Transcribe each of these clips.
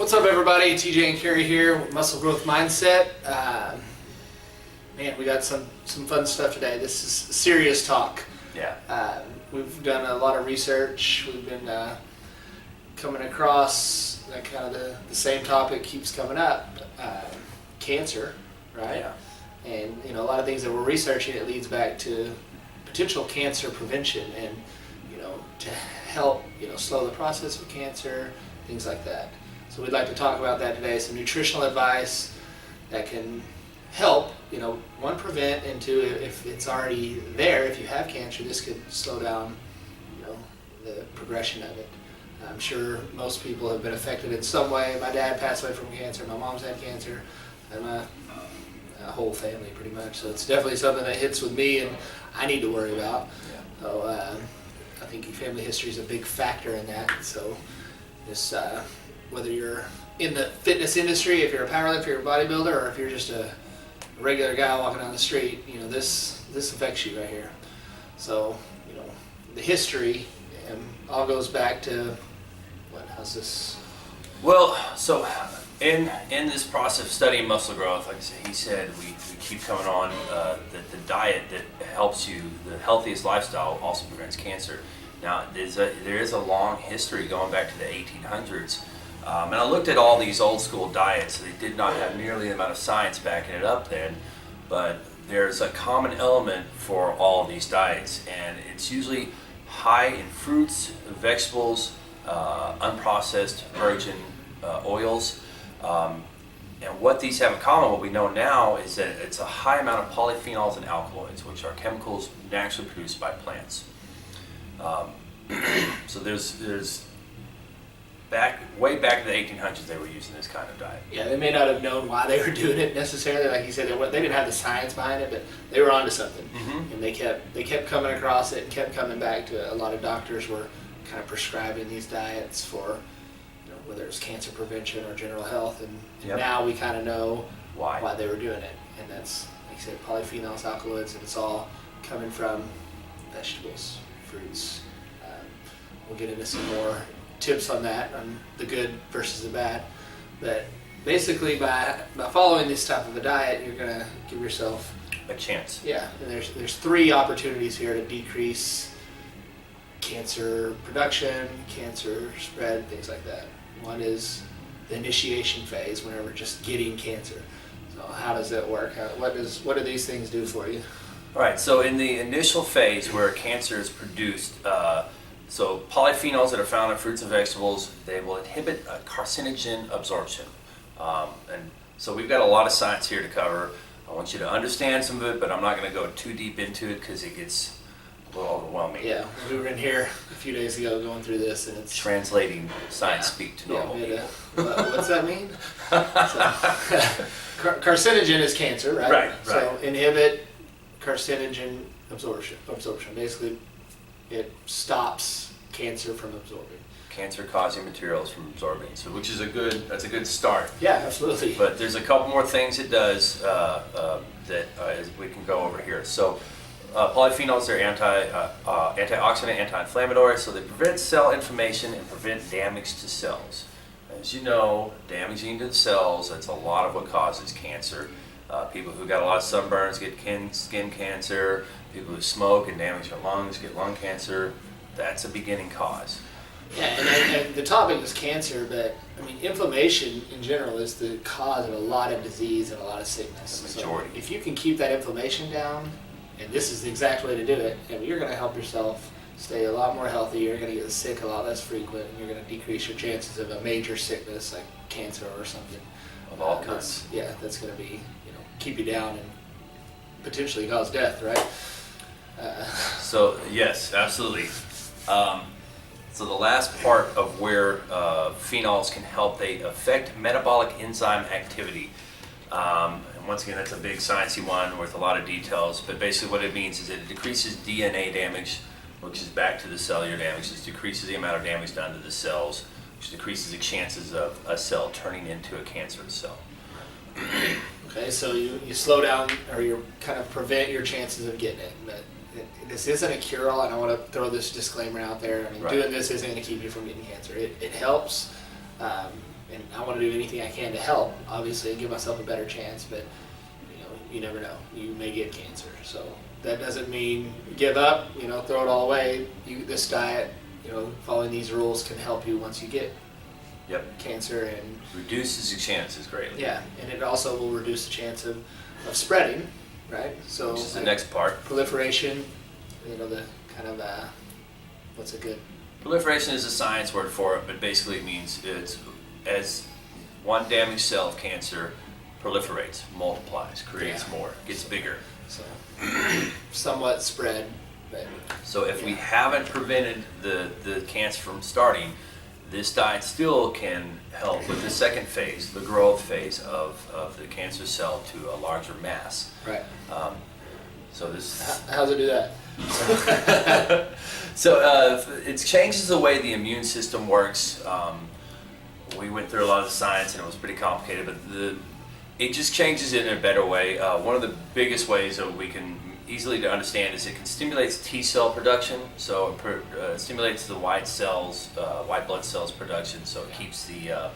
What's up, everybody? TJ and Carrie here with Muscle Growth Mindset. Man, we got some fun stuff today. This is serious talk. Yeah. We've done a lot of research. We've been coming across that kind of the same topic keeps coming up. Cancer, right? Yeah. And a lot of things that we're researching, it leads back to potential cancer prevention and to help slow the process of cancer, things like that. So we'd like to talk about that today. Some nutritional advice that can help, one, prevent, and two, if it's already there, if you have cancer, this could slow down, the progression of it. I'm sure most people have been affected in some way. My dad passed away from cancer. My mom's had cancer, and my whole family pretty much. So it's definitely something that hits with me, and I need to worry about. Yeah. So I think family history is a big factor in that. So this, whether you're in the fitness industry, if you're a powerlifter, you're a bodybuilder, or if you're just a regular guy walking down the street, this affects you right here. So the history all goes back to how's this? Well, so in this process of studying muscle growth, like I said, he said we keep coming on that the diet that helps you, the healthiest lifestyle, also prevents cancer. Now there is a long history going back to the 1800s. And I looked at all these old school diets. They did not have nearly the amount of science backing it up then, but there's a common element for all of these diets, and it's usually high in fruits, vegetables, unprocessed virgin oils. And what these have in common, what we know now, is that it's a high amount of polyphenols and alkaloids, which are chemicals naturally produced by plants. So there's way back in the 1800s, they were using this kind of diet. Yeah, they may not have known why they were doing it necessarily. Like you said, they didn't have the science behind it, but they were onto something. Mm-hmm. And they kept coming across it and kept coming back to it. A lot of doctors were kind of prescribing these diets for, whether it's cancer prevention or general health. And now we kind of know why they were doing it. And that's, like I said, polyphenols, alkaloids, and it's all coming from vegetables, fruits. We'll get into some more tips on that, on the good versus the bad. But basically, by following this type of a diet, you're going to give yourself a chance. Yeah, and there's three opportunities here to decrease cancer production, cancer spread, things like that. One is the initiation phase, whenever we're just getting cancer. So how does that work? What do these things do for you? All right, so in the initial phase where cancer is produced, so polyphenols that are found in fruits and vegetables, they will inhibit carcinogen absorption. And so we've got a lot of science here to cover. I want you to understand some of it, but I'm not going to go too deep into it because it gets a little overwhelming. Yeah, we were in here a few days ago going through this, and it's translating science speak to normal people. What's that mean? Carcinogen is cancer, right? Right. So inhibit carcinogen absorption. Basically, it stops cancer from absorbing. Cancer-causing materials from absorbing, so that's a good start. Yeah, absolutely. But there's a couple more things it does that we can go over here. So polyphenols are antioxidant, anti-inflammatory, so they prevent cell inflammation and prevent damage to cells. As you know, damaging to the cells, that's a lot of what causes cancer. People who got a lot of sunburns get skin cancer. People who smoke and damage their lungs get lung cancer. That's a beginning cause. Yeah, and the topic is cancer, but inflammation in general is the cause of a lot of disease and a lot of sickness. The majority. So if you can keep that inflammation down, and this is the exact way to do it, you're going to help yourself stay a lot more healthy. You're going to get sick a lot less frequent, and you're going to decrease your chances of a major sickness like cancer or something. Of all kinds. That's going to be, keep you down and potentially cause death, right? So yes, absolutely. So the last part of where phenols can help, they affect metabolic enzyme activity. And once again, that's a big sciencey one with a lot of details, but basically what it means is that it decreases DNA damage, which is back to the cellular damage. It decreases the amount of damage done to the cells, which decreases the chances of a cell turning into a cancerous cell. Okay, so you slow down, or you kind of prevent your chances of getting it. But this isn't a cure-all, and I want to throw this disclaimer out there. Doing this isn't going to keep you from getting cancer. It helps, and I want to do anything I can to help, obviously, and give myself a better chance, but you never know. You may get cancer. So that doesn't mean give up, throw it all away. This diet, following these rules can help you once you get cancer, and reduces your chances greatly. Yeah, and it also will reduce the chance of spreading, right? So which is the next part. Proliferation, the kind of what's a good proliferation is a science word for it, but basically it means it's as one damaged cell of cancer proliferates, multiplies, creates more, gets bigger. So somewhat spread. But, so if we haven't prevented the cancer from starting, this diet still can help with the second phase, the growth phase of the cancer cell to a larger mass. Right. So this. How's it do that? So it changes the way the immune system works. We went through a lot of the science and it was pretty complicated, but it just changes it in a better way. One of the biggest ways that we can easily to understand is it can stimulate T cell production, so it stimulates the white blood cells production, so it keeps the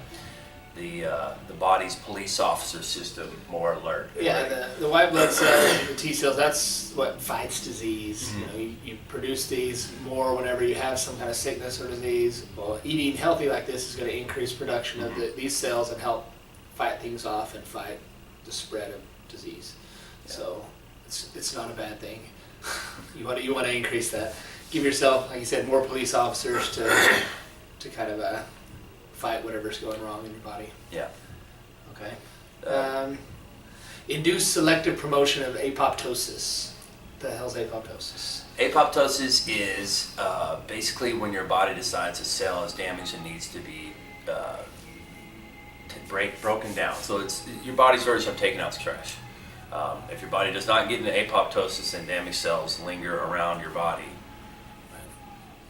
body's police officer system more alert. Yeah, the white blood cells, the T cells, that's what fights disease. Mm-hmm. You produce these more whenever you have some kind of sickness or disease. Well, eating healthy like this is going to increase production of these cells and help fight things off and fight the spread of disease. Yeah. So it's not a bad thing. You want to increase that. Give yourself, like you said, more police officers to kind of fight whatever's going wrong in your body. Yeah. Okay. Induce selective promotion of apoptosis. What the hell's apoptosis? Apoptosis is basically when your body decides a cell is damaged and needs to be broken down. So it's your body's version of taking out the trash. If your body does not get into apoptosis, then damaged cells linger around your body.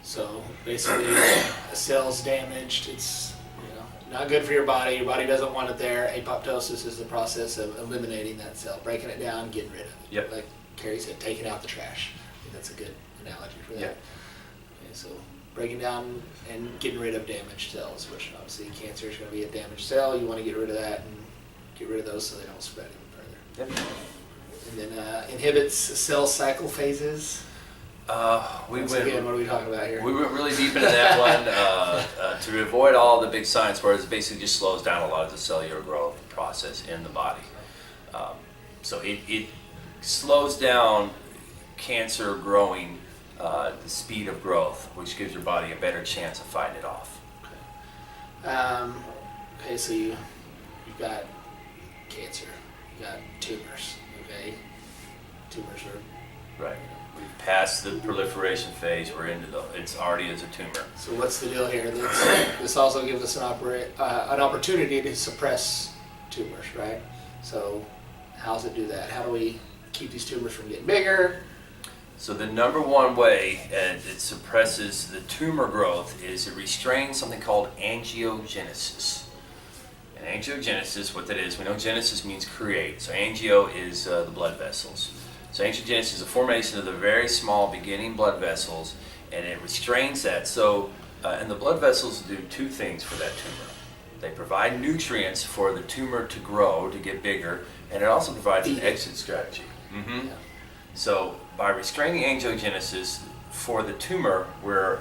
So basically, a cell's damaged. It's not good for your body. Your body doesn't want it there. Apoptosis is the process of eliminating that cell, breaking it down, getting rid of it. Yep. Like Carrie said, taking out the trash. I think that's a good analogy for that. Yep. Okay, so breaking down and getting rid of damaged cells, which obviously cancer is going to be a damaged cell. You want to get rid of that and get rid of those so they don't spread even further. Yep. And then inhibits cell cycle phases. Again, what are we talking about here? We went really deep into that one. To avoid all the big science words, it basically just slows down a lot of the cellular growth process in the body. So it slows down cancer growing, the speed of growth, which gives your body a better chance of fighting it off. Okay, so you've got cancer, you've got tumors, okay? Tumors are... Right. We've passed the proliferation phase, we're into it's already as a tumor. So what's the deal here? This also gives us an opportunity to suppress tumors, right? So how does it do that? How do we keep these tumors from getting bigger? So the number one way it suppresses the tumor growth is it restrains something called angiogenesis. And angiogenesis, what that is, we know genesis means create. So angio is the blood vessels. So angiogenesis is a formation of the very small beginning blood vessels, and it restrains that. So, and the blood vessels do two things for that tumor. They provide nutrients for the tumor to grow, to get bigger, and it also provides an exit strategy. Mm-hmm. Yeah. So by restraining angiogenesis for the tumor, we're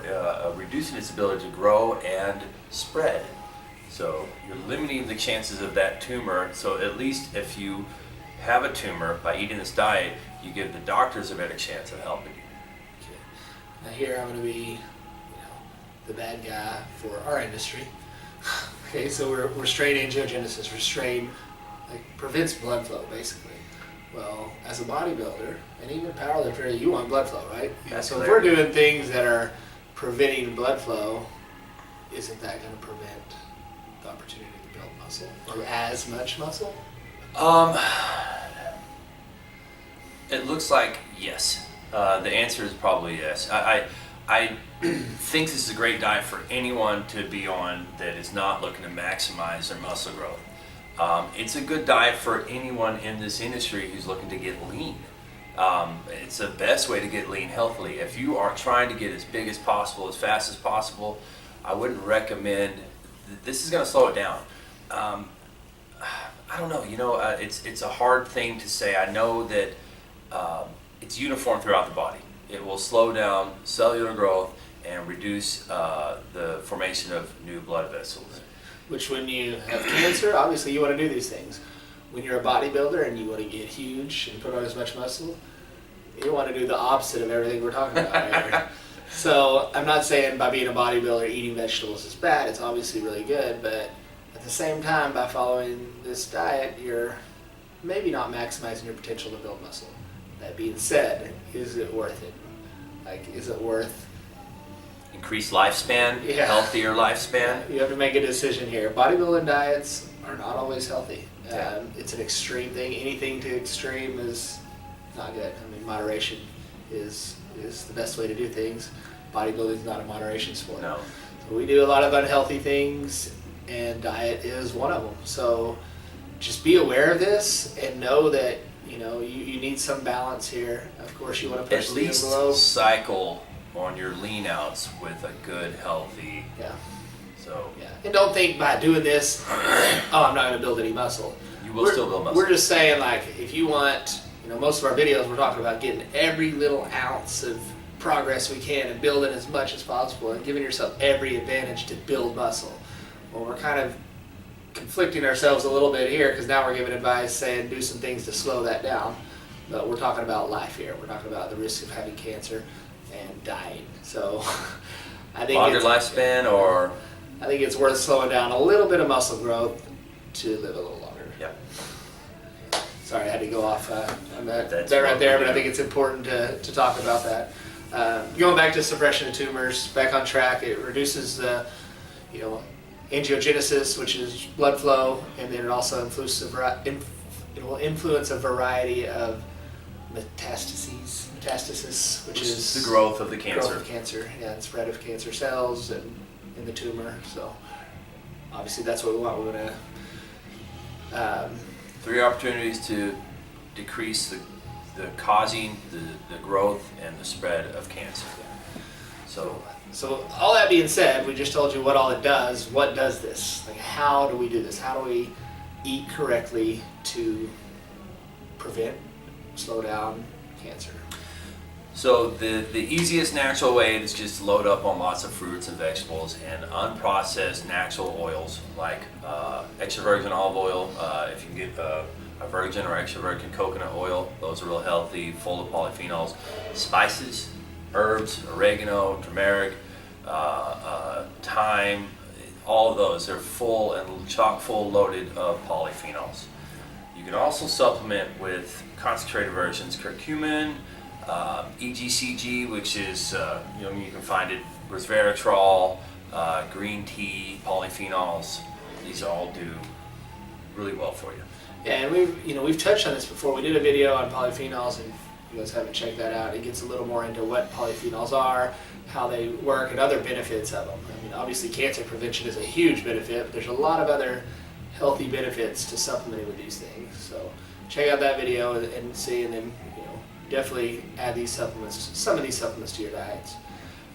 reducing its ability to grow and spread. So you're limiting the chances of that tumor. So at least if you have a tumor, by eating this diet, you give the doctors a better chance of helping you. Okay. Now here I'm going to be, the bad guy for our industry. Okay, so we're restrain angiogenesis. Restrain, prevents blood flow, basically. Well, as a bodybuilder and even a powerlifter, you want blood flow, right? So if we're doing things that are preventing blood flow, isn't that going to prevent the opportunity to build muscle or as much muscle? It looks like yes. The answer is probably yes. I think this is a great diet for anyone to be on that is not looking to maximize their muscle growth. It's a good diet for anyone in this industry who's looking to get lean. It's the best way to get lean healthily. If you are trying to get as big as possible, as fast as possible, I wouldn't recommend this is going to slow it down. I don't know. It's a hard thing to say. I know that it's uniform throughout the body. It will slow down cellular growth and reduce the formation of new blood vessels. Which, when you have cancer, obviously you want to do these things. When you're a bodybuilder and you want to get huge and put on as much muscle, you want to do the opposite of everything we're talking about right here. So I'm not saying by being a bodybuilder eating vegetables is bad. It's obviously really good, but at the same time, by following this diet, you're maybe not maximizing your potential to build muscle. That being said, is it worth it? Like, is it worth increased lifespan, Yeah. healthier lifespan? You have to make a decision here. Bodybuilding diets are not always healthy. Yeah. It's an extreme thing. Anything to extreme is not good. I mean, moderation is the best way to do things. Bodybuilding is not a moderation sport. No. So we do a lot of unhealthy things, and diet is one of them. So just be aware of this and know that you need some balance here. Of course, you want to push At the least envelope. cycle on your lean outs with a good, healthy. Yeah. So Yeah. And don't think by doing this, oh, I'm not going to build any muscle. you will still build muscle. We're just saying, like, if you want, most of our videos we're talking about getting every little ounce of progress we can and building as much as possible and giving yourself every advantage to build muscle. Well, we're kind of conflicting ourselves a little bit here because now we're giving advice saying do some things to slow that down. But we're talking about life here. We're talking about the risk of having cancer and dying. So I think longer lifespan, or I think it's worth slowing down a little bit of muscle growth to live a little longer. yeah. Sorry, I had to go off on that That's right what there, we but I do. think it's important to talk about that. Going back to suppression of tumors, back on track, it reduces the, angiogenesis, which is blood flow, and then it also it will influence a variety of metastasis, which is the growth of the growth cancer. of cancer, and spread of cancer cells and in the tumor. So obviously that's what we want. We're going to 3 opportunities to decrease the causing the growth and the spread of cancer. So all that being said, we just told you what all it does. What does this? Like, how do we do this? How do we eat correctly to prevent, slow down cancer? So the easiest natural way is just to load up on lots of fruits and vegetables and unprocessed natural oils like extra virgin olive oil. If you can get a virgin or extra virgin coconut oil, those are real healthy, full of polyphenols. Spices, herbs, oregano, turmeric, thyme, all of those are full and chock full loaded of polyphenols. You can also supplement with concentrated versions, curcumin, EGCG, which is you can find it, resveratrol, green tea, polyphenols. These all do really well for you. Yeah, and we've touched on this before. We did a video on polyphenols, and if you guys haven't checked that out, it gets a little more into what polyphenols are, how they work, and other benefits of them. I mean, obviously cancer prevention is a huge benefit, but there's a lot of other healthy benefits to supplementing with these things. So check out that video and see, and then definitely add some of these supplements to your diets.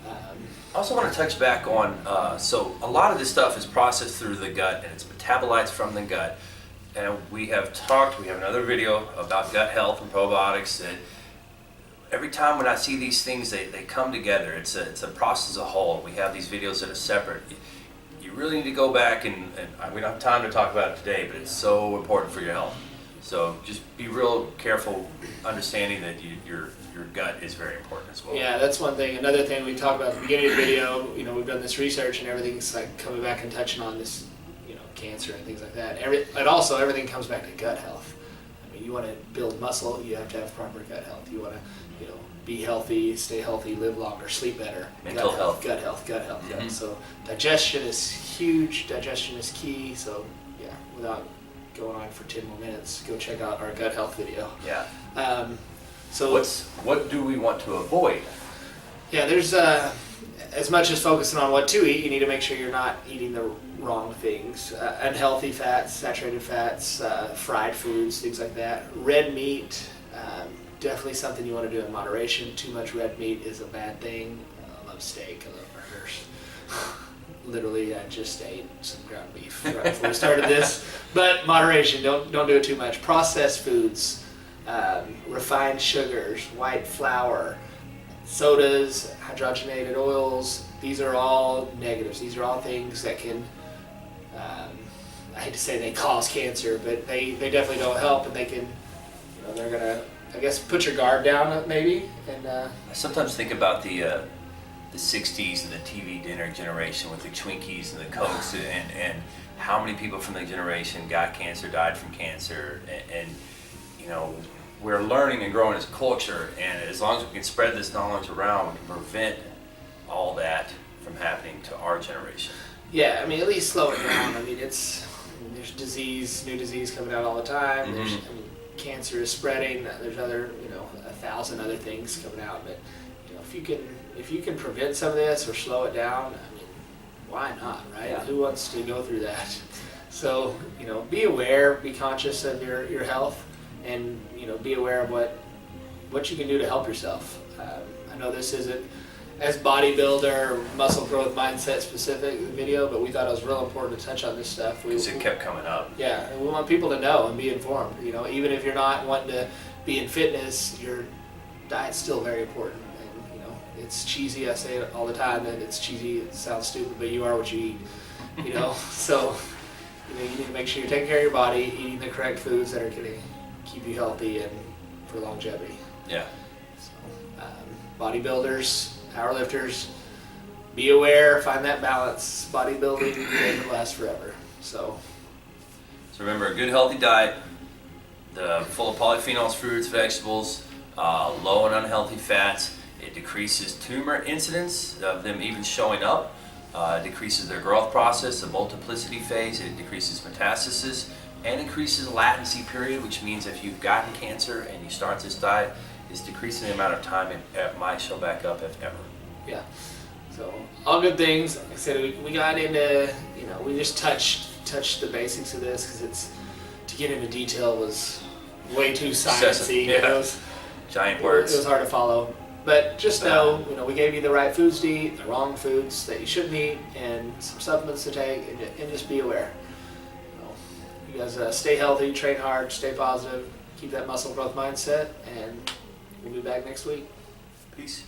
I also want to touch back on, so a lot of this stuff is processed through the gut and it's metabolites from the gut. And we have another video about gut health and probiotics that every time when I see these things, they come together. It's a process as a whole. We have these videos that are separate. You really need to go back and we don't have time to talk about it today, but it's so important for your health. So just be real careful, understanding that your gut is very important as well. Yeah, that's one thing. Another thing we talked about at the beginning of the video, we've done this research and everything's like coming back and touching on this, cancer and things like that. And also everything comes back to gut health. I mean, you want to build muscle, you have to have proper gut health. You want to, be healthy, stay healthy, live longer, sleep better. Mental health. Gut health. Mm-hmm. Yeah. So digestion is huge. Digestion is key. So yeah, without going on for 10 more minutes, go check out our gut health video. Yeah. So what do we want to avoid? Yeah, there's as much as focusing on what to eat, you need to make sure you're not eating the wrong things. Unhealthy fats, saturated fats, fried foods, things like that. Red meat, definitely something you want to do in moderation. Too much red meat is a bad thing. I love steak, I love burgers. literally, I just ate some ground beef right before we started this. But moderation, don't do it too much. Processed foods, refined sugars, white flour, sodas, hydrogenated oils, these are all negatives. These are all things that can, I hate to say they cause cancer, but they definitely don't help, and they can, they're gonna, I guess, put your guard down maybe. And I sometimes think about the 60s and the TV dinner generation with the Twinkies and the Cokes, and how many people from the generation got cancer, died from cancer, and we're learning and growing as a culture, and as long as we can spread this knowledge around, we can prevent all that from happening to our generation. Yeah, I mean, at least slow it down. I mean, there's new disease coming out all the time. Mm-hmm. Cancer is spreading. There's other, 1,000 other things coming out. But if you can prevent some of this or slow it down, I mean, why not, right? Yeah. Who wants to go through that? So, be aware, be conscious of your health, and be aware of what you can do to help yourself. I know this isn't as bodybuilder, muscle growth mindset specific video, but we thought it was real important to touch on this stuff. Because it kept coming up. Yeah, and we want people to know and be informed. Even if you're not wanting to be in fitness, your diet's still very important. And it's cheesy. I say it all the time that it's cheesy. It sounds stupid, but you are what you eat. So you need to make sure you're taking care of your body, eating the correct foods that are going to keep you healthy and for longevity. Yeah. So, bodybuilders, powerlifters, be aware, find that balance. Bodybuilding doesn't last forever. So remember, a good healthy diet, full of polyphenols, fruits, vegetables, low in unhealthy fats. It decreases tumor incidence of them even showing up. It decreases their growth process, the multiplicity phase. It decreases metastasis and increases latency period, which means if you've gotten cancer and you start this diet, it's decreasing the amount of time it might show back up, if ever. Yeah. So all good things. Like I said, we got into, we just touched the basics of this because to get into detail was way too sciencey. Yeah. Giant words. It was hard to follow. But just know, we gave you the right foods to eat, the wrong foods that you shouldn't eat, and some supplements to take, and just be aware. You guys stay healthy, train hard, stay positive, keep that muscle growth mindset, and we'll be back next week. Peace.